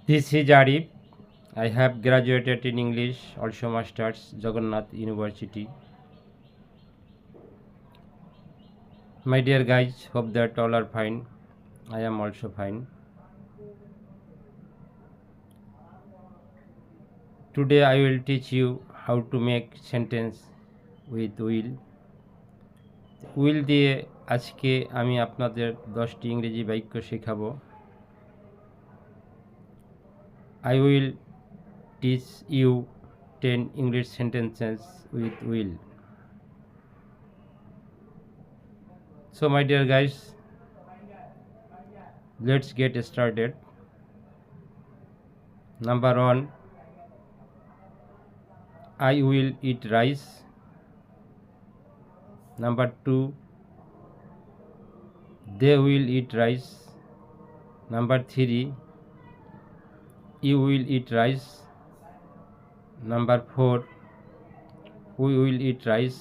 This is Arif. I have graduated in English, also Masters, Jagannath University. My dear guys, hope that all are fine. I am also fine. Today I will teach you how to make sentence with will. Will দিয়ে আজকে আমি আপনাদের 10টি ইংরেজি বাক্য শেখাবো। I will teach you 10 English sentences with will. So my dear guys, let's get started. Number 1, I will eat rice. Number 2, they will eat rice. Number 3, you will eat rice. Number 4, we will eat rice.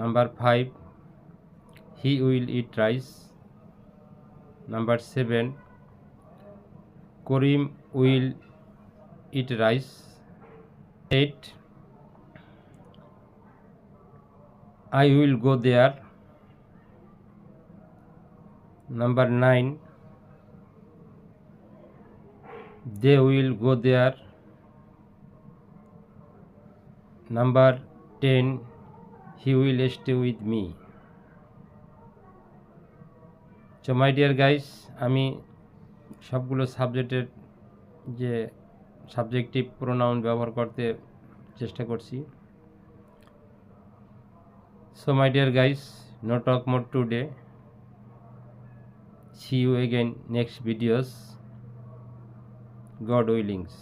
Number 5, he will eat rice. Number 7, Karim will eat rice. 8, I will go there. Number 9, they will go there. Number 10, he will stay with me. So my dear guys, আমি সবগুলো সাবজেক্টের যে subjective pronoun ব্যবহার করতে চেষ্টা করছি। So my dear guys, no talk more today. See you again next videos. God willings.